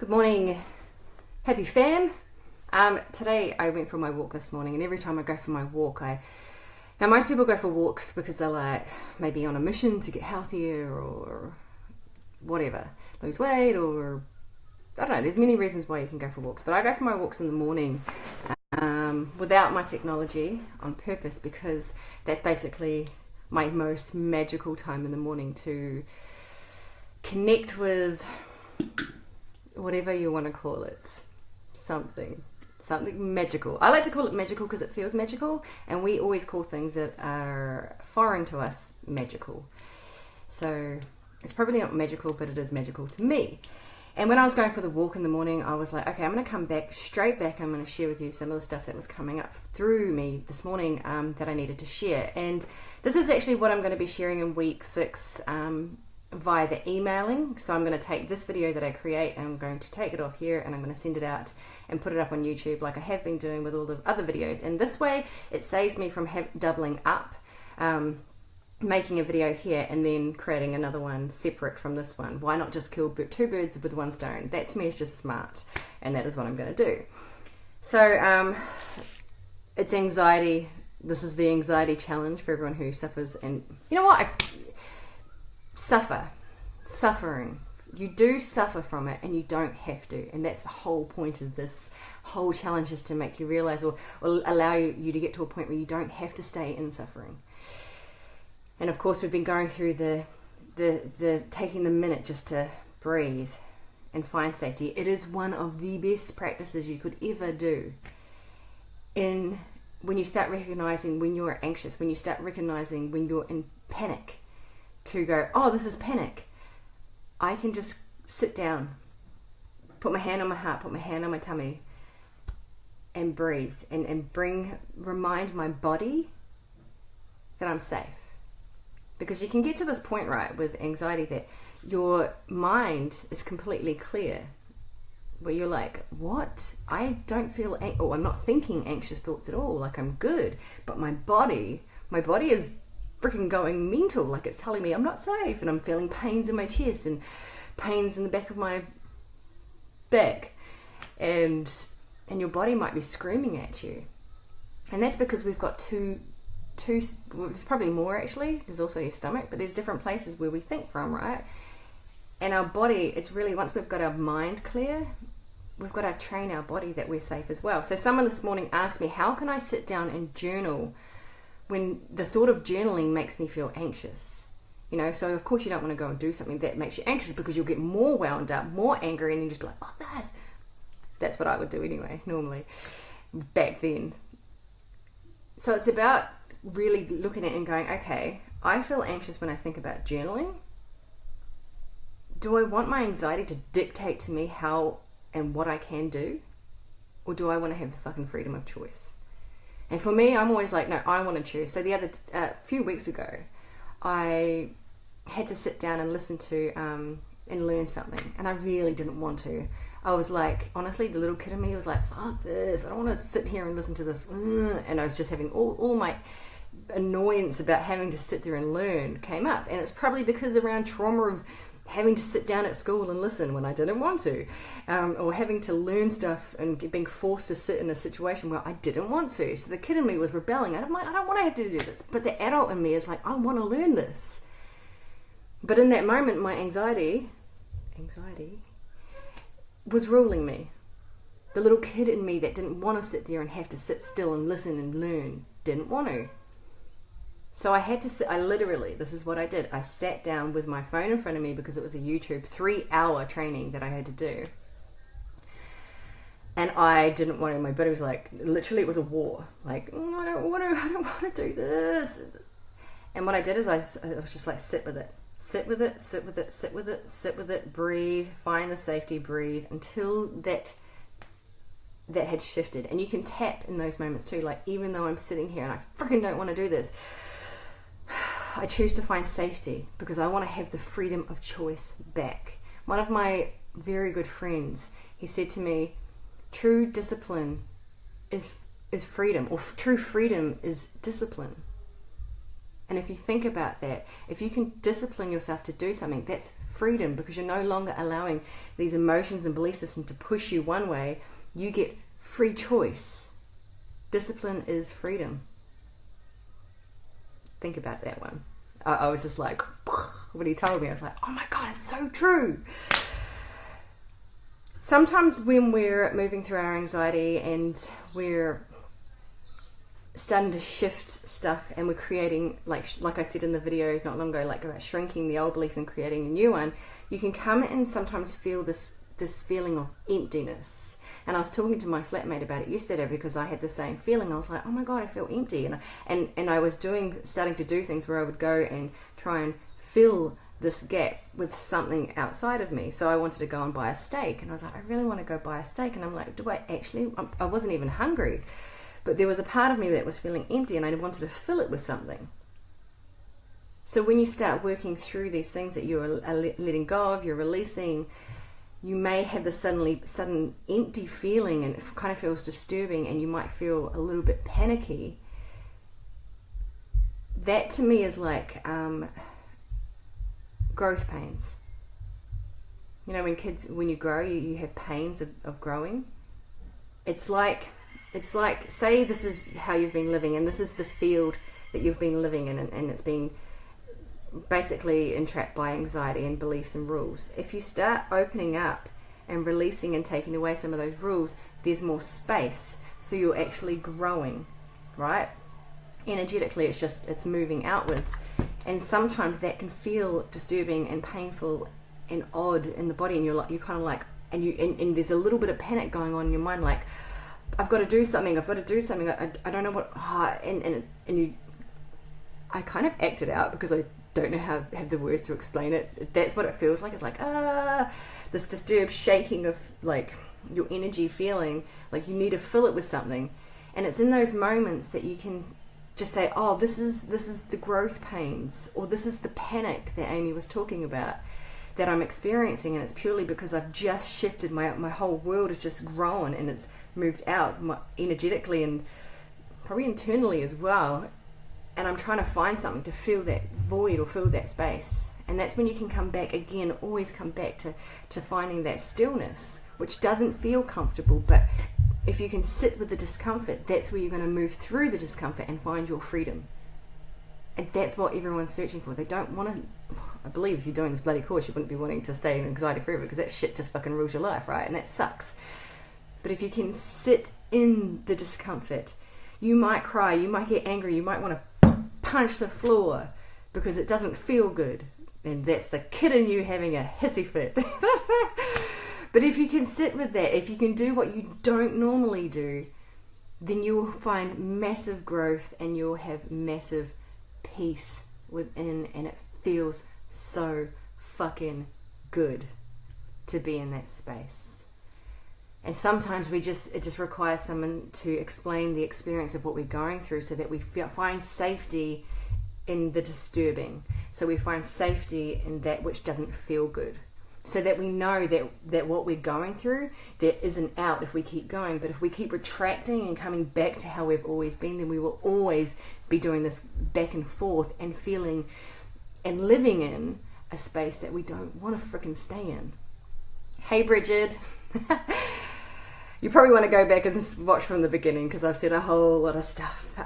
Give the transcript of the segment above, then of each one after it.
Good morning, happy fam. Today I went for my walk this morning, and every time I go for my walk, now most people go for walks because they're like maybe on a mission to get healthier or whatever, lose weight, or I don't know, there's many reasons why you can go for walks, but I go for my walks in the morning without my technology on purpose, because that's basically my most magical time in the morning to connect with whatever you want to call it, something magical. I like to call it magical because it feels magical, and we always call things that are foreign to us magical. So it's probably not magical, but it is magical to me. And when I was going for the walk in the morning, I was like, okay, I'm going to come straight back. I'm going to share with you some of the stuff that was coming up through me this morning that I needed to share. And this is actually what I'm going to be sharing in week 6 via the emailing. So I'm going to take this video that I create, and I'm going to take it off here, and I'm going to send it out and put it up on YouTube like I have been doing with all the other videos. And this way it saves me from doubling up, making a video here and then creating another one separate from this one. Why not just kill 2 birds with 1 stone? That to me is just smart, and that is what I'm going to do. So it's anxiety. This is the anxiety challenge for everyone who suffers. And you know what? Suffering. You do suffer from it, and you don't have to. And that's the whole point of this whole challenge, is to make you realize or allow you to get to a point where you don't have to stay in suffering. And of course, we've been going through the taking the minute just to breathe and find safety. It is one of the best practices you could ever do. When you start recognizing when you're anxious, when you start recognizing when you're in panic, to go, oh, this is panic. I can just sit down, put my hand on my heart, put my hand on my tummy, and breathe, and remind my body that I'm safe. Because you can get to this point, right, with anxiety, that your mind is completely clear, where you're like, what? I don't feel, I'm not thinking anxious thoughts at all. Like, I'm good. But my body is freaking going mental. Like, it's telling me I'm not safe, and I'm feeling pains in my chest and pains in the back of my back, and your body might be screaming at you. And that's because we've got two well, there's probably more actually, there's also your stomach, but there's different places where we think from, right? And our body, it's really, once we've got our mind clear, we've got to train our body that we're safe as well. So someone this morning asked me, how can I sit down and journal when the thought of journaling makes me feel anxious? You know, so of course you don't want to go and do something that makes you anxious, because you'll get more wound up, more angry, and then just be like, oh, that's what I would do anyway, normally, back then. So it's about really looking at it and going, okay, I feel anxious when I think about journaling. Do I want my anxiety to dictate to me how and what I can do? Or do I want to have the fucking freedom of choice? And for me, I'm always like, no, I want to choose. So the other few weeks ago, I had to sit down and listen to and learn something, and I really didn't want to. I was like, honestly, the little kid in me was like, fuck this, I don't want to sit here and listen to this. And I was just having all my annoyance about having to sit there and learn came up. And it's probably because around trauma of having to sit down at school and listen when I didn't want to, or having to learn stuff and being forced to sit in a situation where I didn't want to. So the kid in me was rebelling. I don't want to have to do this. But the adult in me is like, I want to learn this. But in that moment, my anxiety was ruling me. The little kid in me that didn't want to sit there and have to sit still and listen and learn didn't want to. So I had to sit, this is what I did. I sat down with my phone in front of me, because it was a YouTube 3-hour training that I had to do. And I didn't want to, my body was like, literally it was a war. Like, oh, I don't want to do this. And what I did is I was just like, sit with it. Sit with it, sit with it, sit with it, sit with it, breathe, find the safety, breathe, until that had shifted. And you can tap in those moments too. Like, even though I'm sitting here and I freaking don't want to do this, I choose to find safety, because I want to have the freedom of choice back. One of my very good friends, he said to me, true discipline is freedom, or true freedom is discipline. And if you think about that, if you can discipline yourself to do something, that's freedom, because you're no longer allowing these emotions and belief systems to push you one way. You get free choice. Discipline is freedom. Think about that one. I was just like, when he told me, I was like, oh my God, it's so true. Sometimes when we're moving through our anxiety and we're starting to shift stuff and we're creating, like I said in the video not long ago, like about shrinking the old beliefs and creating a new one, you can come and sometimes feel this feeling of emptiness. And I was talking to my flatmate about it yesterday because I had the same feeling. I was like, oh my God, I feel empty. And I was starting to do things where I would go and try and fill this gap with something outside of me. So I wanted to go and buy a steak. And I was like, I really want to go buy a steak. And I'm like, do I actually? I wasn't even hungry. But there was a part of me that was feeling empty and I wanted to fill it with something. So when you start working through these things that you're letting go of, you're releasing, you may have the sudden empty feeling, and it kind of feels disturbing, and you might feel a little bit panicky. That to me is like growth pains. You know, when you grow, you have pains of growing. It's like, say this is how you've been living, and this is the field that you've been living in, and it's been basically entrapped by anxiety and beliefs and rules. If you start opening up and releasing and taking away some of those rules, there's more space, so you're actually growing, right? Energetically, it's moving outwards, and sometimes that can feel disturbing and painful and odd in the body, and you're kind of like, and there's a little bit of panic going on in your mind, like, I've got to do something, I don't know what, I kind of acted out because I don't know how to have the words to explain it. That's what it feels like. It's like, this disturbed shaking of like your energy feeling, like you need to fill it with something. And it's in those moments that you can just say, oh, this is the growth pains, or this is the panic that Amy was talking about that I'm experiencing, and it's purely because I've just shifted, my whole world has just grown and it's moved out energetically and probably internally as well. And I'm trying to find something to fill that void or fill that space. And that's when you can come back again, always come back to finding that stillness, which doesn't feel comfortable. But if you can sit with the discomfort, that's where you're going to move through the discomfort and find your freedom. And that's what everyone's searching for. They don't want to, I believe if you're doing this bloody course, you wouldn't be wanting to stay in anxiety forever, because that shit just fucking rules your life, right? And that sucks. But if you can sit in the discomfort, you might cry, you might get angry, you might want to punch the floor because it doesn't feel good, and that's the kid in you having a hissy fit. But if you can sit with that, if you can do what you don't normally do, then you'll find massive growth and you'll have massive peace within, and it feels so fucking good to be in that space. And sometimes it just requires someone to explain the experience of what we're going through, so that we find safety in the disturbing. So we find safety in that which doesn't feel good. So that we know that what we're going through, there is an out if we keep going. But if we keep retracting and coming back to how we've always been, then we will always be doing this back and forth and feeling and living in a space that we don't want to freaking stay in. Hey, Bridget. You probably want to go back and just watch from the beginning, because I've said a whole lot of stuff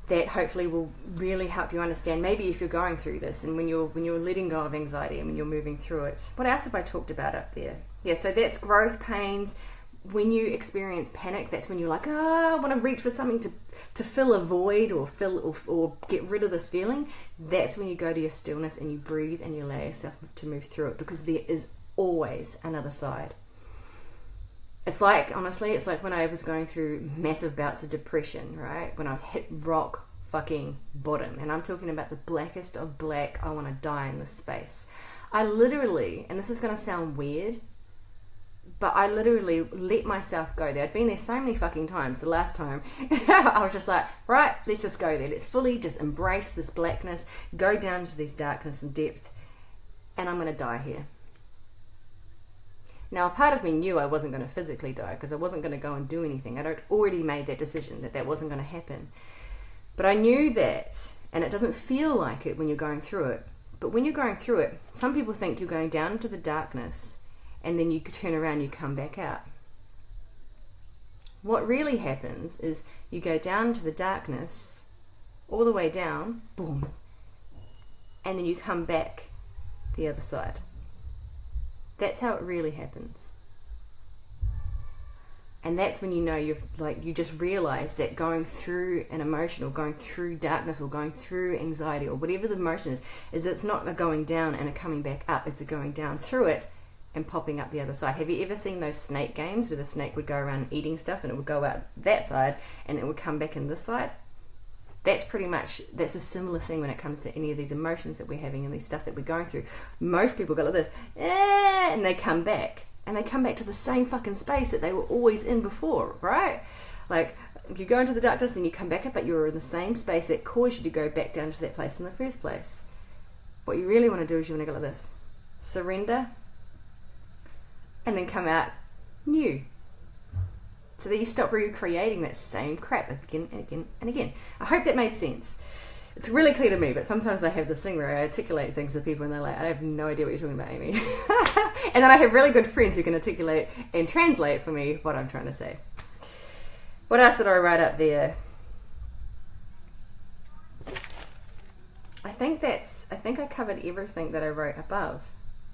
that hopefully will really help you understand, maybe if you're going through this, and when you're letting go of anxiety and when you're moving through it. What else have I talked about up there? Yeah, so that's growth pains. When you experience panic, that's when you're like, I want to reach for something to fill a void or get rid of this feeling. That's when you go to your stillness and you breathe and you allow yourself to move through it, because there is always another side. It's like when I was going through massive bouts of depression, right? When I was hit rock fucking bottom, and I'm talking about the blackest of black, I want to die in this space. I literally, and this is going to sound weird, but I literally let myself go there. I'd been there so many fucking times. The last time, I was just like, right, let's just go there. Let's fully just embrace this blackness, go down into this darkness and depth, and I'm going to die here. Now, a part of me knew I wasn't going to physically die, because I wasn't going to go and do anything. I'd already made that decision that wasn't going to happen. But I knew that, and it doesn't feel like it when you're going through it. But when you're going through it, some people think you're going down into the darkness and then you turn around and you come back out. What really happens is you go down into the darkness, all the way down, boom, and then you come back the other side. That's how it really happens. And that's when you know you just realize that going through an emotion or going through darkness or going through anxiety or whatever the emotion is it's not a going down and a coming back up, it's a going down through it and popping up the other side. Have you ever seen those snake games where the snake would go around eating stuff and it would go out that side and it would come back in this side? That's a similar thing when it comes to any of these emotions that we're having and these stuff that we're going through. Most people go like this, and they come back. And they come back to the same fucking space that they were always in before, right? Like, you go into the darkness and you come back up, but you're in the same space that caused you to go back down to that place in the first place. What you really want to do is you want to go like this. Surrender. And then come out new. So that you stop recreating that same crap again and again and again. I hope that made sense. It's really clear to me, but sometimes I have this thing where I articulate things to people and they're like, I have no idea what you're talking about, Amy. And then I have really good friends who can articulate and translate for me what I'm trying to say. What else did I write up there? I think I covered everything that I wrote above.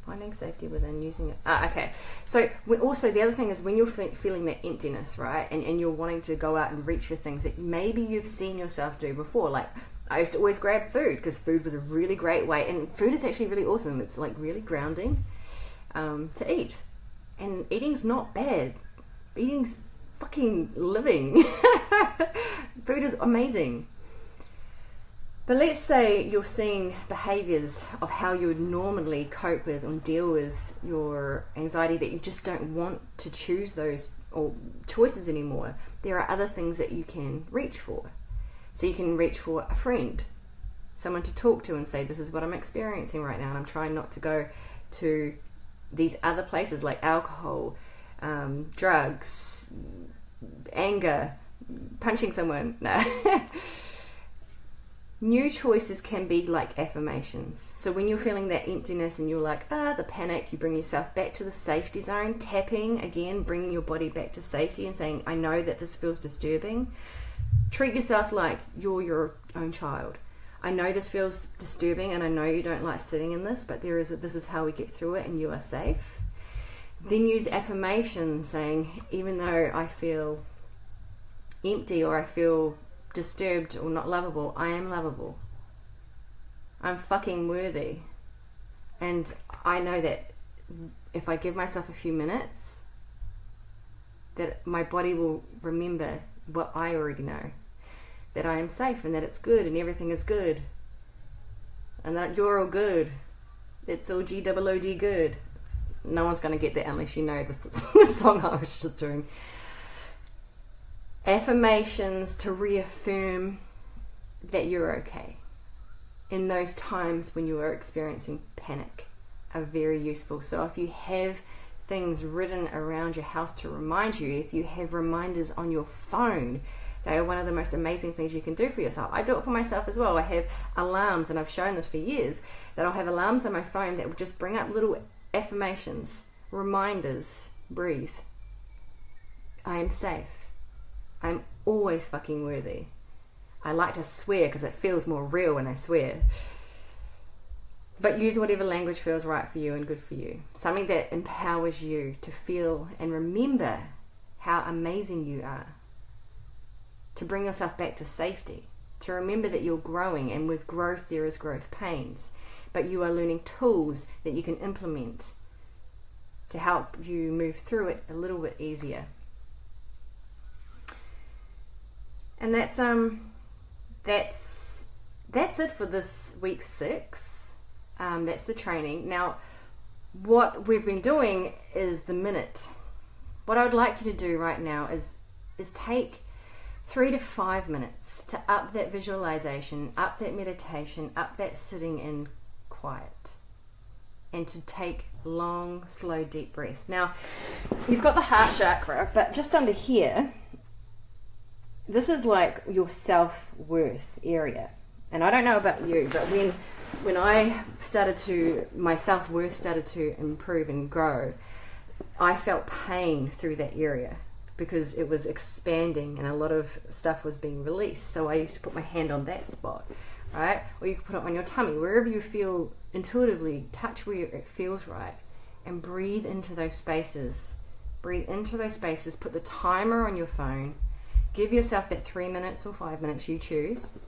Finding safety within using it. Okay. So also the other thing is when you're feeling that emptiness, right? And you're wanting to go out and reach for things that maybe you've seen yourself do before. Like I used to always grab food because food was a really great way. And food is actually really awesome. It's like really grounding to eat. And eating's not bad. Eating's fucking living. Food is amazing. But let's say you're seeing behaviours of how you would normally cope with and deal with your anxiety that you just don't want to choose those or choices anymore. There are other things that you can reach for. So you can reach for a friend, someone to talk to and say, this is what I'm experiencing right now and I'm trying not to go to these other places like alcohol, drugs, anger, punching someone. No. New choices can be like affirmations. So when you're feeling that emptiness and you're like, the panic, you bring yourself back to the safety zone, tapping again, bringing your body back to safety and saying, I know that this feels disturbing. Treat yourself like you're your own child. I know this feels disturbing and I know you don't like sitting in this, but this is how we get through it and you are safe. Then use affirmations saying, even though I feel empty or I feel disturbed or not lovable, I am lovable. I'm fucking worthy. And I know that if I give myself a few minutes, that my body will remember what I already know. That I am safe and that it's good and everything is good. And that you're all good. It's all G-O-O-D good. No one's going to get that unless you know the song I was just doing. Affirmations to reaffirm that you're okay in those times when you are experiencing panic are very useful. So if you have things written around your house to remind you, if you have reminders on your phone, they are one of the most amazing things you can do for yourself. I do it for myself as well. I have alarms, and I've shown this for years, that I'll have alarms on my phone that will just bring up little affirmations, reminders. Breathe. I am safe. I'm always fucking worthy. I like to swear because it feels more real when I swear. But use whatever language feels right for you and good for you. Something that empowers you to feel and remember how amazing you are. To bring yourself back to safety. To remember that you're growing, and with growth there is growth pains. But you are learning tools that you can implement to help you move through it a little bit easier. And that's it for this week 6. That's the training. Now, what we've been doing is the minute. What I would like you to do right now is take 3 to 5 minutes to up that visualization, up that meditation, up that sitting in quiet, and to take long, slow, deep breaths. Now, you've got the heart chakra, but just under here, this is like your self-worth area. And I don't know about you, but when my self-worth started to improve and grow, I felt pain through that area because it was expanding and a lot of stuff was being released. So I used to put my hand on that spot, right? Or you can put it on your tummy, wherever you feel intuitively, touch where it feels right and breathe into those spaces. Breathe into those spaces, put the timer on your phone, give yourself that 3 minutes or 5 minutes, you choose.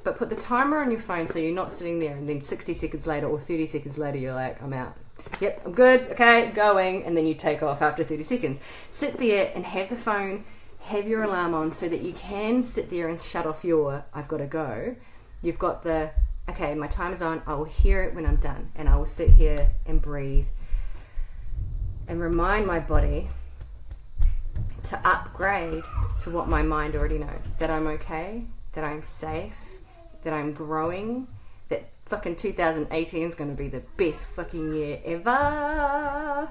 But put the timer on your phone so you're not sitting there and then 60 seconds later or 30 seconds later you're like, I'm out. Yep, I'm good, okay, going, and then you take off after 30 seconds. Sit there and have the phone, have your alarm on so that you can sit there and shut off your, I've got to go. You've got the, okay, my time is on, I will hear it when I'm done, and I will sit here and breathe and remind my body to upgrade to what my mind already knows, that I'm okay, that I'm safe, that I'm growing, that fucking 2018 is going to be the best fucking year ever,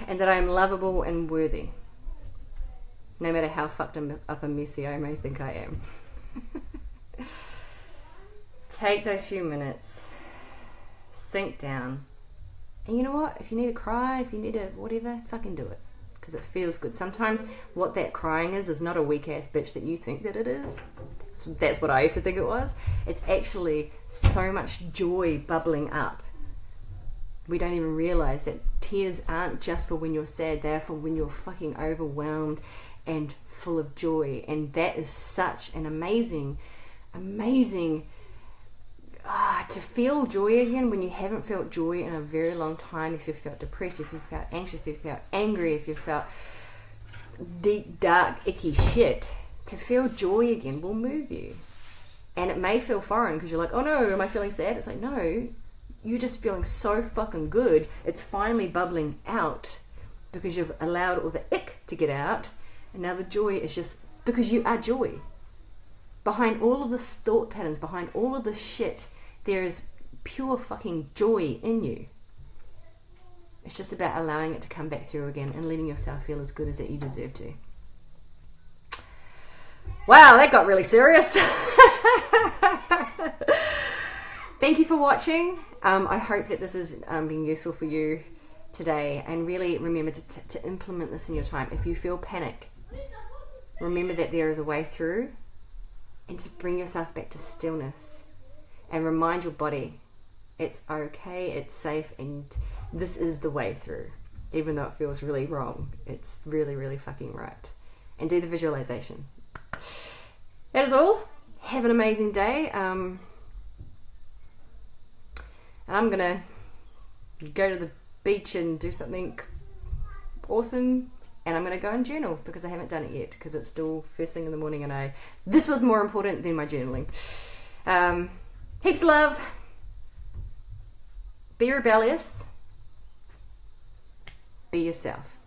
and that I'm lovable and worthy, no matter how fucked up and messy I may think I am. Take those few minutes, sink down, and you know what? If you need to cry, if you need to whatever, fucking do it. Because it feels good. Sometimes what that crying is not a weak ass bitch that you think that it is. So that's what I used to think it was. It's actually so much joy bubbling up. We don't even realize that tears aren't just for when you're sad, they're for when you're fucking overwhelmed and full of joy. And that is such an amazing to feel joy again when you haven't felt joy in a very long time. If you felt depressed, if you felt anxious, if you felt angry, if you felt deep, dark, icky shit, to feel joy again will move you. And it may feel foreign because you're like, oh no, am I feeling sad? It's like, no, you're just feeling so fucking good. It's finally bubbling out because you've allowed all the ick to get out, and now the joy is just because you are joy. Behind all of the thought patterns, behind all of the shit, there is pure fucking joy in you. It's just about allowing it to come back through again and letting yourself feel as good as that you deserve to. Wow, that got really serious. Thank you for watching. I hope that this has been useful for you today. And really remember to implement this in your time. If you feel panic, remember that there is a way through. And to bring yourself back to stillness and remind your body it's okay, it's safe, and this is the way through. Even though it feels really wrong, it's really, really fucking right. And do the visualization. That is all. Have an amazing day. And I'm going to go to the beach and do something awesome. And I'm going to go and journal because I haven't done it yet because it's still first thing in the morning and this was more important than my journaling. Heaps of love. Be rebellious. Be yourself.